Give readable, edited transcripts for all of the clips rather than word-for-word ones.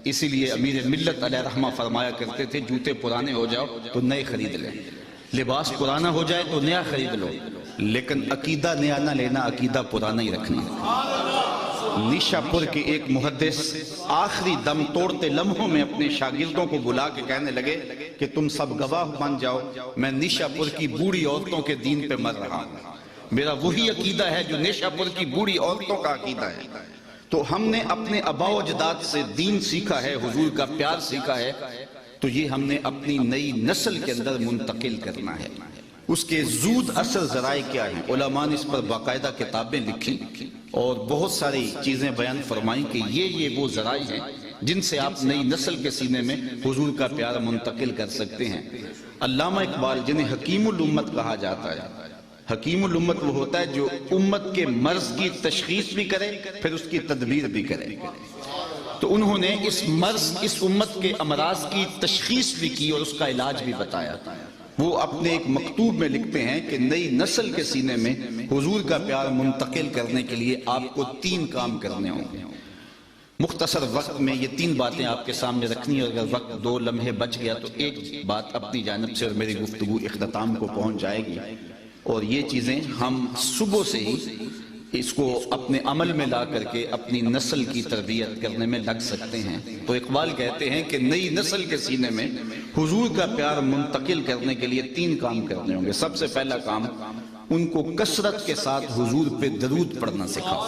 اسی لیے امیر ملت علیہ رحمہ فرمایا کرتے تھے جوتے پرانے ہو جاؤ تو نئے خرید لیں، لباس پرانا ہو جائے تو نیا خرید لو، لیکن عقیدہ نیا نہ لینا، عقیدہ پرانا ہی رکھنا۔ نیشا پور کے ایک محدث آخری دم توڑتے لمحوں میں اپنے شاگردوں کو بلا کے کہنے لگے کہ تم سب گواہ بن جاؤ، میں نیشا پور کی بوڑھی عورتوں کے دین پہ مر رہا ہوں، میرا وہی عقیدہ ہے جو نیشا پور کی بوڑھی عورتوں کا عقیدہ ہے۔ تو ہم نے اپنے آباء و اجداد سے دین سیکھا ہے، حضور کا پیار سیکھا ہے، تو یہ ہم نے اپنی نئی نسل کے اندر منتقل کرنا ہے۔ اس کے زود اثر ذرائع کیا ہیں؟ علماء نے اس پر باقاعدہ کتابیں لکھی اور بہت ساری چیزیں بیان فرمائیں کہ یہ وہ ذرائع ہیں جن سے آپ نئی نسل کے سینے میں حضور کا پیار منتقل کر سکتے ہیں۔ علامہ اقبال جنہیں حکیم الامت کہا جاتا ہے، حکیم الامت وہ ہوتا ہے جو امت کے مرض کی تشخیص بھی کرے پھر اس کی تدبیر بھی کرے، تو انہوں نے اس مرض، اس امت کے امراض کی تشخیص بھی کی اور اس کا علاج بھی بتایا۔ وہ اپنے ایک مکتوب میں لکھتے ہیں کہ نئی نسل کے سینے میں حضور کا پیار منتقل کرنے کے لیے آپ کو 3 کام کرنے ہوں گے۔ مختصر وقت میں یہ 3 باتیں آپ کے سامنے رکھنی ہے، اگر وقت 2 لمحے بچ گیا تو ایک بات اپنی جانب سے اور میری گفتگو اختتام کو پہنچ جائے گی، اور یہ چیزیں ہم صبح سے ہی اس کو اپنے عمل میں لا کر کے اپنی نسل کی تربیت کرنے میں لگ سکتے ہیں۔ تو اقبال کہتے ہیں کہ نئی نسل کے سینے میں حضور کا پیار منتقل کرنے کے لیے 3 کام کرنے ہوں گے۔ سب سے پہلا کام، ان کو کثرت کے ساتھ حضور پہ درود پڑھنا سکھاؤ،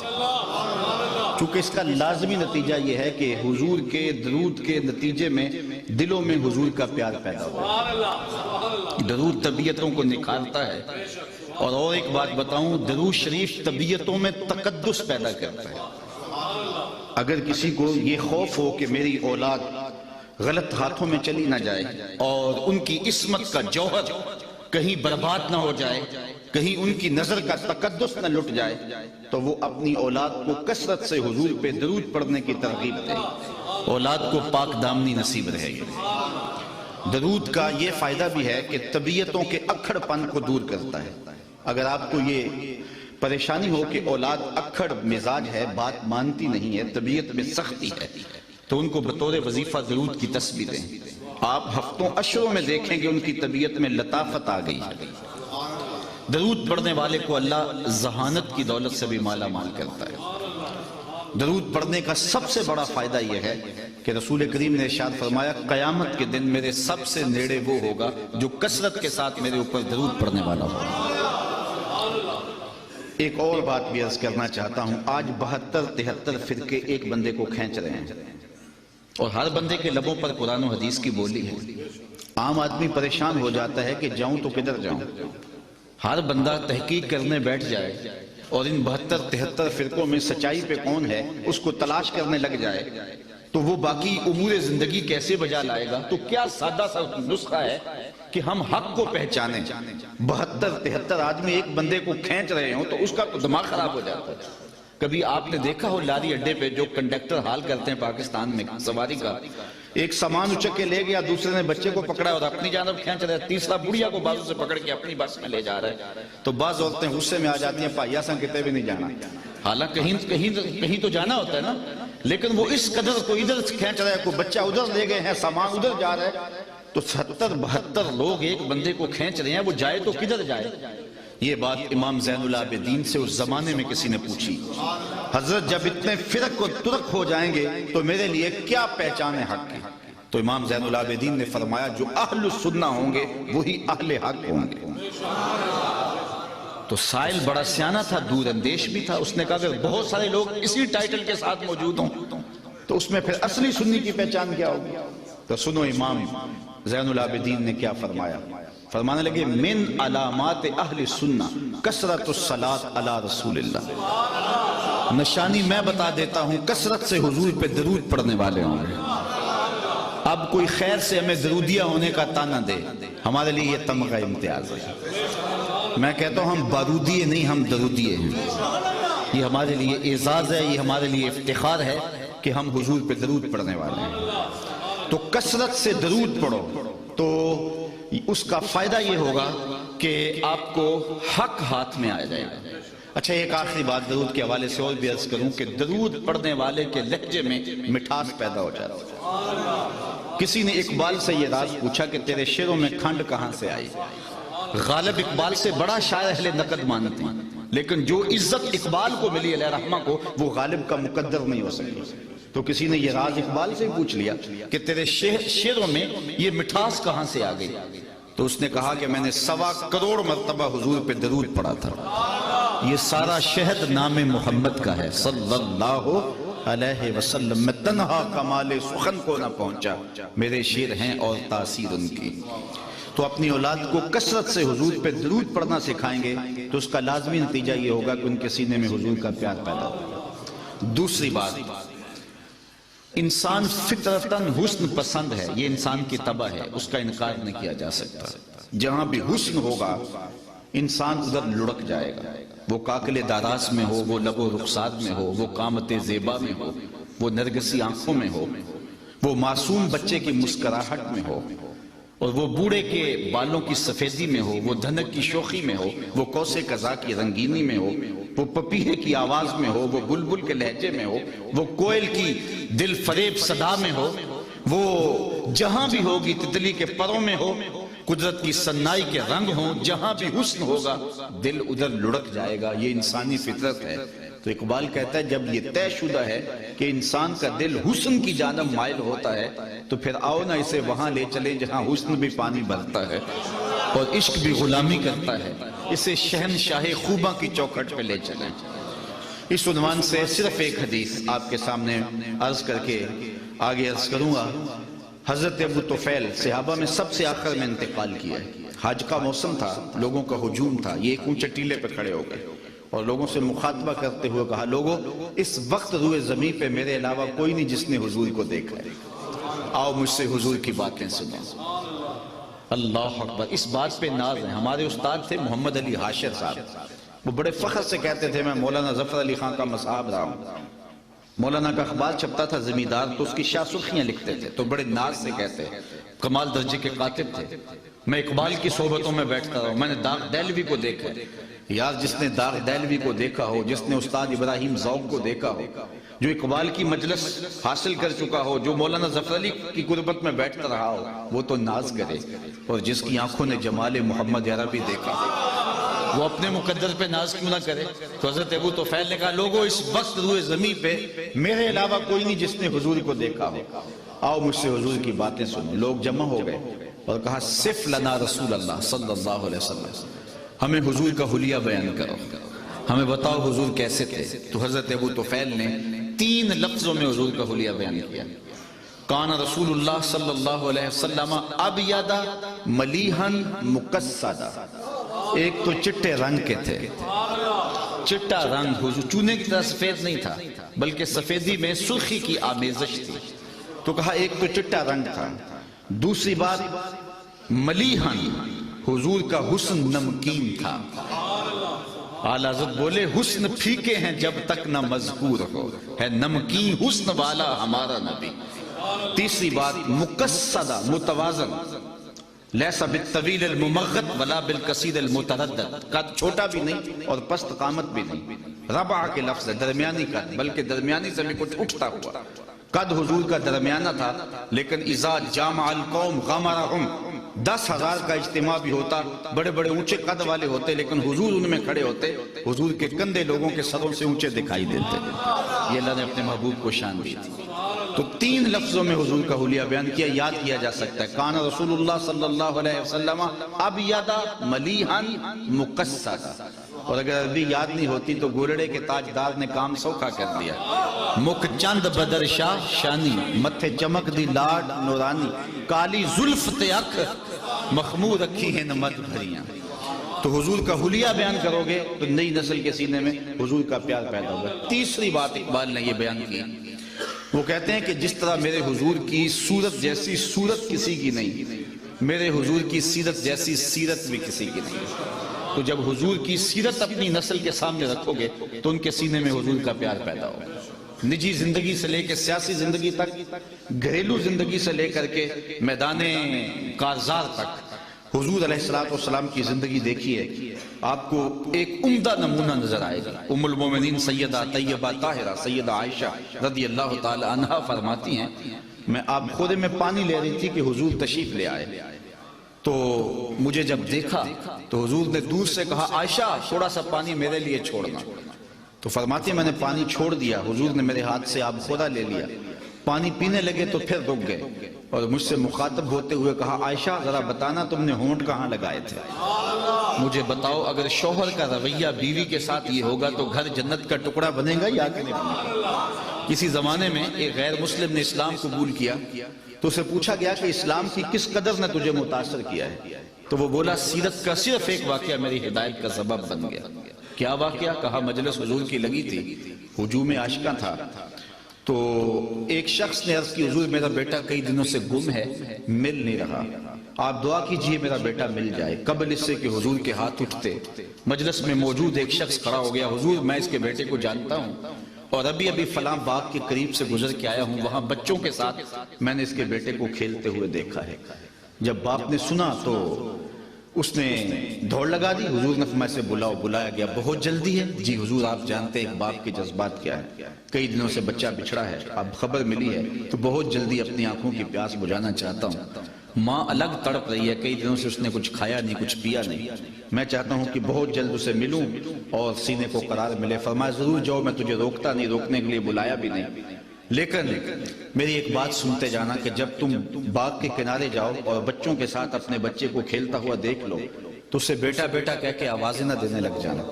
چونکہ اس کا لازمی نتیجہ یہ ہے کہ حضور کے درود کے نتیجے میں دلوں میں حضور کا پیار پیدا ہو۔ درود طبیعتوں کو نکھارتا ہے، اور ایک بات بتاؤں، درود شریف طبیعتوں میں تقدس پیدا کرتا ہے۔ اگر کسی کو یہ خوف ہو کہ میری اولاد غلط ہاتھوں میں چلی نہ جائے اور ان کی عصمت کا جوہر کہیں برباد نہ ہو جائے، کہیں ان کی نظر کا تقدس نہ لٹ جائے، تو وہ اپنی اولاد کو کثرت سے حضور پہ درود پڑھنے کی ترغیب دے، اولاد کو پاک دامنی نصیب رہے گی۔ درود کا یہ فائدہ بھی ہے کہ طبیعتوں کے اکھڑ پن کو دور کرتا ہے۔ اگر آپ کو یہ پریشانی ہو کہ اولاد اکھڑ مزاج ہے، بات مانتی نہیں ہے، طبیعت میں سختی ہے، تو ان کو بطور وظیفہ درود کی تسبیح دیں۔ آپ ہفتوں اشروں میں دیکھیں گے ان کی طبیعت میں لطافت آ گئی ہے۔ درود پڑھنے والے کو اللہ ذہانت کی دولت سے بھی مالا مال کرتا ہے۔ درود پڑھنے کا سب سے بڑا فائدہ یہ ہے کہ رسول کریم نے ارشاد فرمایا، قیامت کے دن میرے سب سے نیڑے وہ ہوگا جو کثرت کے ساتھ میرے اوپر درود پڑھنے والا ہوگا۔ ایک اور بات بھی عرض کرنا چاہتا ہوں، آج 72-73 فرقے ایک بندے کو کھینچ رہے ہیں، اور ہر بندے کے لبوں پر قرآن و حدیث کی بولی ہے۔ عام آدمی پریشان ہو جاتا ہے کہ جاؤں تو کدھر جاؤں۔ ہر بندہ تحقیق کرنے بیٹھ جائے اور ان 72-73 فرقوں میں سچائی پہ کون ہے اس کو تلاش کرنے لگ جائے، تو وہ باقی امور زندگی کیسے بجا لائے گا؟ تو کیا سادہ سا نسخہ ہے کہ ہم حق کو پہچانیں۔ 72-73 آدمی ایک بندے کو کھینچ رہے ہوں تو اس کا تو دماغ خراب ہو جاتا ہے۔ کبھی آپ نے دیکھا ہو لاری اڈے پہ جو کنڈکٹر حال کرتے ہیں پاکستان میں سواری کا، ایک سامان اچک کے لے گیا، دوسرے نے بچے کو پکڑا اور اپنی جانب کھینچ رہا ہے، تیسرا بڑھیا کو بازو سے پکڑ کے اپنی بس میں لے جا رہا ہے، تو بعض عورتیں غصے میں آ جاتی ہیں، پائیا سن کتے بھی نہیں جانا، حالانکہ کہیں تو جانا ہوتا ہے نا، لیکن وہ اس قدر کو ادھر کھینچ رہا ہے، کوئی بچہ ادھر لے گئے ہیں، سامان ادھر جا رہا ہے، تو 70-72 لوگ ایک بندے کو کھینچ رہے ہیں، وہ جائے تو کدھر جائے؟ یہ بات امام زین العابدین سے اس زمانے میں کسی نے پوچھی، حضرت جب اتنے فرق و ترک ہو جائیں گے تو میرے لیے کیا پہچان حق کی؟ تو امام زین العابدین نے فرمایا، جو اہل السنہ ہوں گے وہی اہل حق ہوں گے۔ تو سائل بڑا سیانہ تھا، دور اندیش بھی تھا، اس نے کہا کہ بہت سارے لوگ اسی ٹائٹل کے ساتھ موجود ہوں تو اس میں پھر اصلی سنی کی پہچان کیا ہوگی؟ تو سنو امام زین العابدین نے کیا فرمایا، فرمانے لگے، من علامات اہل سنہ کثرت الصلاۃ علی رسول اللہ، نشانی میں بتا دیتا ہوں، کثرت سے حضور پہ درود پڑھنے والے ہوں گے۔ اب کوئی خیر سے ہمیں درودیہ ہونے کا تانا دے، ہمارے لیے یہ تمغہ امتیاز ہے۔ میں کہتا ہوں ہم بارودیے نہیں، ہم درودیے ہیں۔ یہ ہمارے لیے اعزاز ہے، یہ ہمارے لیے افتخار ہے کہ ہم حضور پہ درود پڑھنے والے ہیں۔ تو کثرت سے درود پڑھو تو اس کا فائدہ یہ ہوگا کہ آپ کو حق ہاتھ میں آ جائے گا۔ اچھا ایک آخری بات درود کے حوالے سے اور بھی عرض کروں کہ درود پڑھنے والے کے لہجے میں مٹھاس پیدا ہو جاتا ہے۔ کسی نے اقبال سے یہ راز پوچھا کہ تیرے شعروں میں کھنڈ کہاں سے آئی؟ غالب اقبال سے بڑا شاعر اہل نقد مانتے ہیں، لیکن جو عزت اقبال کو ملی علیہ رحمہ کو وہ غالب کا مقدر نہیں ہو سکی۔ تو کسی نے یہ راز اقبال سے پوچھ لیا کہ تیرے شعروں میں یہ مٹھاس کہاں سے آ گئی؟ تو اس نے کہا کہ میں نے 1.25 کروڑ مرتبہ حضور پہ درود پڑھا تھا۔ یہ سارا شہد نام محمد کا ہے صلی اللہ علیہ وسلم، میں تنہا کمال سخن کو نہ پہنچا، میرے شعر ہیں اور تاثیر ان کی۔ تو اپنی اولاد کو کثرت سے حضور پہ درود پڑھنا سکھائیں گے تو اس کا لازمی نتیجہ یہ ہوگا کہ ان کے سینے میں حضور کا پیار پیدا ہوگا۔ دوسری بات، انسان فطرتاً حسن پسند ہے، یہ انسان کی طبع ہے، اس کا انکار نہیں کیا جا سکتا۔ جہاں بھی حسن ہوگا انسان ادھر لڑک جائے گا، وہ کاکل داراس میں ہو، وہ لب و رخسار میں ہو، وہ قامت زیبا میں ہو، وہ نرگسی آنکھوں میں ہو، وہ معصوم بچے کی مسکراہٹ میں ہو، اور وہ بوڑھے کے بالوں کی سفیدی میں ہو، وہ دھنک کی شوخی میں ہو، وہ کوسے قضا کی رنگینی میں ہو، وہ پپیہے کی آواز میں ہو، وہ بلبل کے لہجے میں ہو، وہ کوئل کی دل فریب صدا میں ہو، وہ جہاں بھی ہوگی تتلی کے پروں میں ہو، قدرت کی سنائی کے رنگ ہوں، جہاں بھی حسن ہوگا دل ادھر لڑک جائے گا، یہ انسانی فطرت ہے۔ تو اقبال کہتا ہے جب یہ طے شدہ ہے کہ انسان کا دل حسن کی جانب مائل ہوتا ہے تو پھر آؤ نہ اسے وہاں لے چلیں جہاں حسن بھی پانی بھرتا ہے اور عشق بھی غلامی کرتا ہے، اسے شہنشاہ خوباں کی چوکھٹ پہ لے چلیں۔ اس عنوان سے صرف ایک حدیث آپ کے سامنے عرض کر کے آگے عرض کروں گا۔ حضرت ابو طفیل صحابہ میں سب سے آخر میں انتقال کیا ہے، حج کا موسم تھا، لوگوں کا ہجوم تھا، یہ ایک اونچے ٹیلے پہ کھڑے ہو گئے اور لوگوں سے مخاطبہ کرتے ہوئے کہا، لوگوں اس وقت روئے زمین پہ میرے علاوہ کوئی نہیں جس نے حضور کو دیکھا ہے، آؤ مجھ سے حضور کی باتیں سنو۔ اللہ اکبر، اس بات پہ ناز ہے۔ ہمارے استاد تھے محمد علی حاشر صاحب، وہ بڑے فخر سے کہتے تھے میں مولانا ظفر علی خان کا مصحاب رہا ہوں۔ مولانا کا اخبار چھپتا تھا زمیندار، تو اس کی شاہ سرخیاں لکھتے تھے، تو بڑے ناز سے کہتے کمال درجے کے کاتب تھے۔ میں اقبال کی صحبتوں میں بیٹھتا رہا ہوں، میں نے داغ دہلوی کو دیکھا ہے۔ یار جس نے داغ دہلوی کو دیکھا ہو، جس نے استاد ابراہیم ذوق کو دیکھا ہو، جو اقبال کی مجلس حاصل کر چکا ہو، جو مولانا ظفر علی کی قربت میں بیٹھتا رہا ہو، وہ تو ناز کرے، اور جس کی آنکھوں نے جمال محمد عربی دیکھا وہ اپنے مقدر پہ ناز کیوں نہ کرے؟ تو حضرت ابو طفیل نے کہا، لوگوں اس وقت روئے زمین پہ میرے علاوہ کوئی نہیں جس نے حضور کو دیکھا ہو، آؤ مجھ سے حضور کی باتیں سنو۔ لوگ جمع ہو گئے اور کہا، صف لنا رسول اللہ صلی اللہ علیہ وسلم، ہمیں حضور کا حلیہ بیان کرو، ہمیں بتاؤ حضور کیسے تھے۔ تو حضرت ابو طفیل نے 3 لفظوں میں حضور کا حلیہ بیان کیا۔ کان رسول اللہ صلی اللہ علیہ وسلم ابیض ملیحا مقصدا، ایک تو چٹے رنگ کے تھے، چٹا رنگ حضور چونے کی طرح سفید نہیں تھا بلکہ سفیدی میں سرخی کی آمیزش تھی، تو کہا ایک تو چٹا رنگ تھا۔ دوسری بات ملیحا، حضور کا حسن نمکین تھا۔ اعلیٰ حضرت بولے حسن پھیکے ہیں جب تک نہ مذکور ہو، ہے نمکین حسن والا ہمارا نبی۔ تیسری بات مقصدہ، متوازن، لیسا بالطویل الممغط ولا بالقصیر المتردد، قد چھوٹا بھی نہیں اور پست قامت بھی نہیں، ربع کے لفظ ہے، درمیانی قد، بلکہ درمیانی سے بھی کچھ اٹھتا ہوا۔ قد حضور کا درمیانہ تھا، لیکن اذا جامع القوم غمرہم، 10,000 کا اجتماع بھی ہوتا، بڑے بڑے اونچے قد والے ہوتے، لیکن حضور ان میں کھڑے ہوتے، حضور کے کندھے لوگوں کے سروں سے اونچے دکھائی دیتے۔ یہ اللہ نے اپنے محبوب کو شان دی تھی۔ تو 3 لفظوں میں حضور کا حلیہ بیان کیا، یاد کیا جا سکتا ہے۔ کان رسول اللہ صلی اللہ علیہ وسلم ابیض ملیحا مقصدا، اور اگر عربی یاد نہیں ہوتی تو گولڑے کے تاجدار نے کام سوکھا کر دیا۔ مکھ چند بدر شاہ شانی، متھے چمک دی لاڈ نورانی، کالی زلف تے اکھ مخمور رکھی ہیں نمد بھریاں۔ تو حضور کا حلیہ بیان کرو گے تو نئی نسل کے سینے میں حضور کا پیار پیدا ہوگا۔ تیسری بات اقبال نے یہ بیان کی، وہ کہتے ہیں کہ جس طرح میرے حضور کی صورت جیسی صورت کسی کی نہیں، میرے حضور کی سیرت جیسی سیرت بھی کسی کی نہیں۔ تو جب حضور کی سیرت اپنی نسل کے سامنے رکھو گے تو ان کے سینے میں حضور کا پیار پیدا ہوگا۔ نجی زندگی سے لے کے سیاسی زندگی تک، گھریلو زندگی سے لے کر کے میدان کارزار تک، حضور علیہ السلام کی زندگی دیکھیے، آپ کو ایک عمدہ نمونہ نظر آئے گا۔ ام المومنین سیدہ طیبہ طاہرہ سیدہ عائشہ رضی اللہ تعالی عنہا فرماتی ہیں، میں آپ خورے میں پانی لے رہی تھی کہ حضور تشریف لے آئے، تو مجھے جب دیکھا تو حضور نے دور سے کہا عائشہ تھوڑا سا پانی میرے لیے چھوڑنا، تو فرماتی ہیں میں نے پانی چھوڑ دیا، حضور نے میرے ہاتھ سے آپ خورا لے لیا، پانی پینے لگے تو پھر رک گئے اور مجھ سے مخاطب ہوتے ہوئے کہا عائشہ ذرا بتانا تم نے ہونٹ کہاں لگائے تھے، مجھے بتاؤ اگر شوہر کا رویہ بیوی کے ساتھ یہ ہوگا تو گھر جنت کا ٹکڑا بنے گا یا کہ نہیں بنے گا؟ کسی زمانے میں ایک غیر مسلم نے اسلام قبول کیا تو اسے پوچھا گیا کہ اسلام کی کس قدر نے تجھے متاثر کیا ہے، تو وہ بولا سیرت کا صرف ایک واقعہ میری ہدایت کا سبب بن گیا۔ کیا واقعہ؟ کہا مجلس حضور کی لگی تھی، ہجوم عاشقاں تھا، تو ایک شخص نے عرض کی حضور میرا بیٹا کئی دنوں سے گم ہے، مل نہیں رہا، آپ دعا کیجئے میرا بیٹا مل جائے۔ قبل اس سے کہ حضور کے ہاتھ اٹھتے مجلس میں موجود ایک شخص کھڑا ہو گیا، حضور میں اس کے بیٹے کو جانتا ہوں اور ابھی فلاں باغ کے قریب سے گزر کے آیا ہوں، وہاں بچوں کے ساتھ میں نے اس کے بیٹے کو کھیلتے ہوئے دیکھا ہے۔ جب باپ نے سنا تو اس نے دوڑ لگا دی، حضور نے فرمایا سے بلاؤ، بلایا گیا، بہت جلدی ہے؟ جی حضور آپ جانتے ہیں ایک باپ کے جذبات کیا ہے، کئی دنوں سے بچہ بچھڑا ہے، اب خبر ملی ہے تو بہت جلدی اپنی آنکھوں کی پیاس بجھانا چاہتا ہوں، ماں الگ تڑپ رہی ہے، کئی دنوں سے اس نے کچھ کھایا نہیں کچھ پیا نہیں، میں چاہتا ہوں کہ بہت جلد اسے ملوں اور سینے کو قرار ملے۔ فرمایا ضرور جاؤ، میں تجھے روکتا نہیں، روکنے کے لیے بلایا بھی نہیں، لیکن میری ایک بات سنتے جانا کہ جب تم باغ کے کنارے جاؤ اور بچوں کے ساتھ اپنے بچے کو کھیلتا ہوا دیکھ لو تو اسے بیٹا بیٹا کہہ کے آوازیں نہ دینے لگ جانا،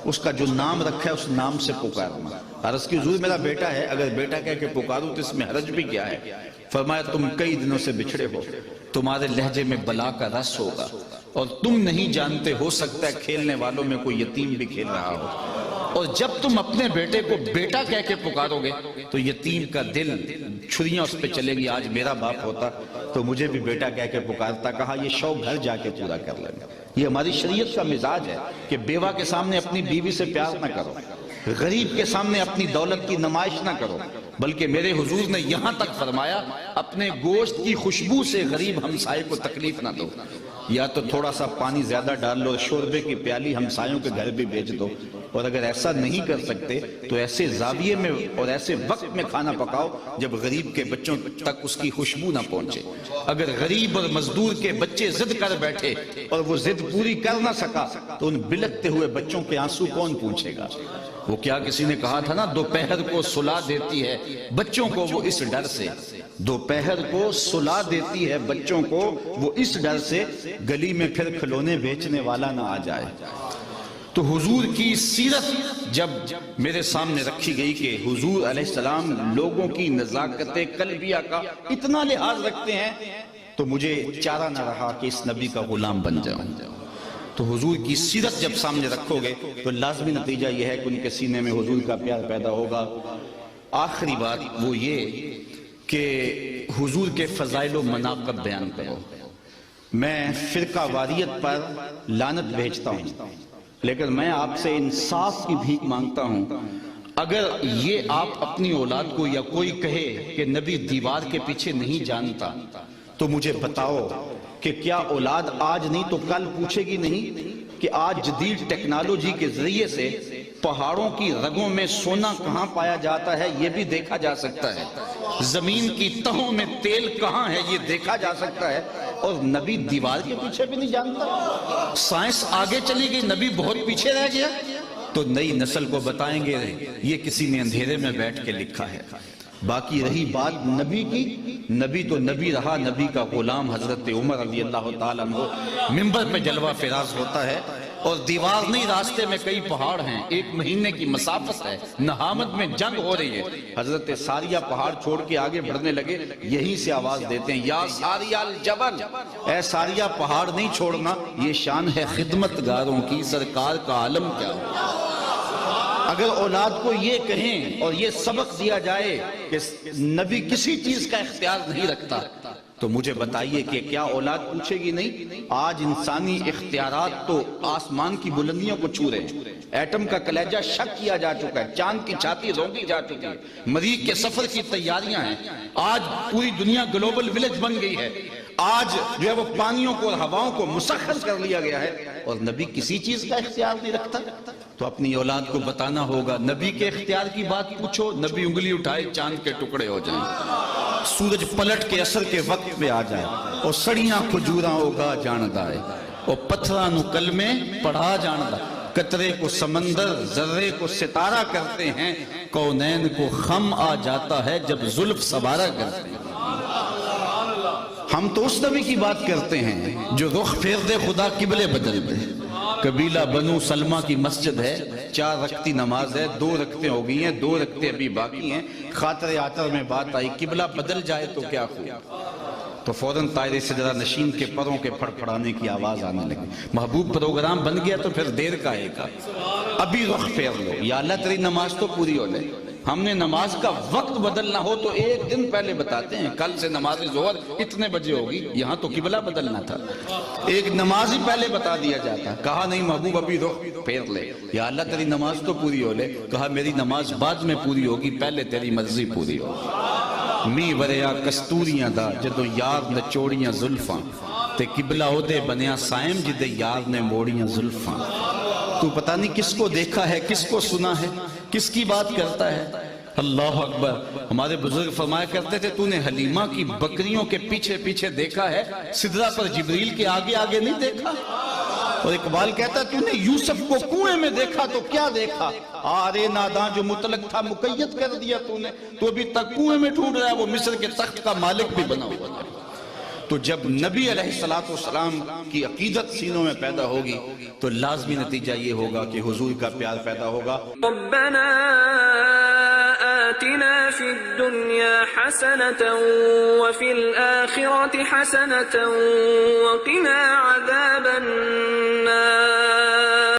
اس کا جو نام رکھا ہے اس نام سے پکارنا۔ عرض کی حضور میرا بیٹا ہے، اگر بیٹا کہہ کے پکاروں تو اس میں حرج بھی کیا ہے؟ فرمایا تم کئی دنوں سے بچھڑے ہو، تمہارے لہجے میں بلا کا رس ہوگا اور تم نہیں جانتے، ہو سکتا ہے کھیلنے والوں میں کوئی یتیم بھی کھیل رہا ہو، اور جب تم اپنے بیٹے کو بیٹا کہہ کے پکارو گے تو یتیم کا دل چھریاں اس پہ چلے گی، آج میرا باپ ہوتا تو مجھے بھی بیٹا کہہ کے پکارتا۔ کہا یہ شوق گھر جا کے پورا کر لیں گے، یہ ہماری شریعت کا مزاج ہے کہ بیوہ کے سامنے اپنی بیوی سے پیار نہ کرو، غریب کے سامنے اپنی دولت کی نمائش نہ کرو، بلکہ میرے حضور نے یہاں تک فرمایا اپنے گوشت کی خوشبو سے غریب ہمسائے کو تکلیف نہ دو، یا تو تھوڑا سا پانی زیادہ ڈال لو، شوربے کی پیالی ہمسایوں کے گھر بھی بھیج دو، اور اگر ایسا نہیں کر سکتے تو ایسے زاویے میں اور ایسے وقت میں کھانا پکاؤ جب غریب کے بچوں تک اس کی خوشبو نہ پہنچے۔ اگر غریب اور مزدور کے بچے ضد کر بیٹھے اور وہ ضد پوری کر نہ سکا تو ان بلکتے ہوئے بچوں کے آنسو کون پوچھے گا؟ وہ کیا کسی نے کہا تھا نا، دوپہر کو سلا دیتی ہے بچوں کو وہ اس ڈر سے، دوپہر کو سلا دیتی ہے بچوں کو وہ اس ڈر سے گلی میں پھر کھلونے بیچنے والا نہ آ جائے۔ تو حضور کی سیرت جب میرے سامنے رکھی گئی کہ حضور علیہ السلام لوگوں کی نزاکت قلبیہ کا اتنا لحاظ رکھتے ہیں تو مجھے چارہ نہ رہا کہ اس نبی کا غلام بن جاؤں۔ تو حضور کی سیرت جب سامنے رکھو گے تو لازمی نتیجہ یہ ہے کہ ان کے سینے میں حضور کا پیار پیدا ہوگا۔ آخری بات وہ یہ کہ حضور کے فضائل و مناقب بیان کرو۔ میں فرقہ واریت پر لعنت بھیجتا ہوں، لیکن میں آپ سے انصاف کی بھیک مانگتا ہوں، اگر یہ آپ اپنی اولاد کو یا کوئی کہے کہ نبی دیوار کے پیچھے نہیں جانتا تو مجھے بتاؤ کہ کیا اولاد آج نہیں تو کل پوچھے گی نہیں کہ آج جدید ٹیکنالوجی کے ذریعے سے پہاڑوں کی رگوں میں سونا کہاں پایا جاتا ہے یہ بھی دیکھا جا سکتا ہے، زمین کی تہوں میں تیل کہاں ہے یہ دیکھا جا سکتا ہے، اور نبی دیوار کے پیچھے بھی نہیں جانتا؟ سائنس آگے چلی گئی، نبی بہت پیچھے رہ گیا، تو نئی نسل کو بتائیں گے یہ کسی نے اندھیرے میں بیٹھ کے لکھا ہے۔ باقی رہی بات نبی کی، نبی تو نبی رہا، نبی کا غلام حضرت عمر رضی اللہ تعالیٰ عنہ منبر پہ جلوہ فراز ہوتا ہے، اور دیوار نہیں، راستے میں کئی پہاڑ ہیں، 1 مہینے کی مسافت ہے، نہامت میں جنگ ہو رہی ہے، حضرت ساریہ پہاڑ چھوڑ کے آگے بڑھنے لگے، یہیں سے آواز دیتے ہیں یا ساریہ الجبل، اے ساریہ پہاڑ نہیں چھوڑنا، یہ شان ہے خدمتگاروں کی، سرکار کا عالم کیا ہو۔ اگر اولاد کو یہ کہیں اور یہ سبق دیا جائے کہ نبی کسی چیز کا اختیار نہیں رکھتا تو مجھے بتائیے کہ کیا اولاد پوچھے گی نہیں؟ آج انسانی اختیارات تو آسمان کی بلندیوں کو چھو رہے ہیں، ایٹم کا کلیجہ شک کیا جا چکا ہے، چاند کی چھاتی رونگی جا چکی ہے، مریخ کے سفر کی تیاریاں ہیں، آج پوری دنیا گلوبل ولیج بن گئی ہے۔ آج جو ہے وہ پانیوں کو اور ہواؤں کو مسخر کر لیا گیا ہے اور نبی کسی چیز کا اختیار نہیں رکھتا. تو اپنی اولاد کو بتانا ہوگا نبی کے اختیار کی بات پوچھو، نبی انگلی اٹھائے چاند کے ٹکڑے ہو جائیں، سورج پلٹ کے عصر کے وقت پہ آ جائے اور سڑیاں کھجوراں ہوگا جاندہ ہے اور پتھراں نو کلمے پڑھا جاندہ، قطرے کو سمندر ذرے کو ستارہ کرتے ہیں، کونین کو خم آ جاتا ہے جب زلف سوارہ کرتے ہیں. ہم تو اس نبی کی بات کرتے ہیں جو رخ پھیر دے خدا قبلے بدل دے. قبیلہ بنو سلمہ کی مسجد ہے، 4 رکعتی نماز ہے، 2 رکعتیں ہو گئی ہیں، 2 رکعتیں ابھی باقی ہیں. خاطر عطر میں بات آئی قبلہ بدل جائے تو کیا خوب، تو فوراً طائرے سجدہ نشین کے پروں کے پھڑ پھڑانے کی آواز آنے لگی. محبوب پروگرام بن گیا تو پھر دیر کا ایک ابھی رخ پھیر لو، یا اللہ تیری نماز تو پوری ہو لے. ہم نے نماز کا وقت بدلنا ہو تو 1 دن پہلے بتاتے ہیں، کل سے نماز ظہر اتنے بجے ہوگی، یہاں تو قبلہ بدلنا تھا، ایک نماز ہی پہلے بتا دیا جاتا. کہا نہیں محبوب ابھی رخ پھیر لے، یا اللہ تیری نماز تو پوری ہو لے. کہا میری نماز بعد میں پوری ہوگی، پہلے تیری مرضی پوری ہو. می وریا کستوریاں دا جدو یار نچوڑیاں زلفاں تے قبلہ ہو دے بنیا سائم جدے یار نے موڑیاں زلفاں. تو پتہ نہیں کس کو دیکھا ہے، کس کو سنا ہے، کس کی بات کرتا ہے. اللہ اکبر. ہمارے بزرگ فرمایا کرتے تھے تو نے حلیمہ کی بکریوں کے پیچھے پیچھے دیکھا ہے، سدرہ پر جبریل کے آگے آگے نہیں دیکھا. اور اقبال کہتا ہے تو نے یوسف کو کنویں میں دیکھا تو کیا دیکھا، آرے ناداں جو مطلق تھا مقید کر دیا تو نے، تو ابھی تک کنویں میں ڈھونڈ رہا ہے، وہ مصر کے تخت کا مالک بھی بنا ہوا ہے. تو جب نبی علیہ السلام کی عقیدت سینوں میں پیدا ہوگی تو لازمی نتیجہ یہ ہوگا کہ حضور کا پیار پیدا ہوگا. ربنا آتنا في الدنيا حسنة وفي الآخرة حسنة وقنا عذاب النار.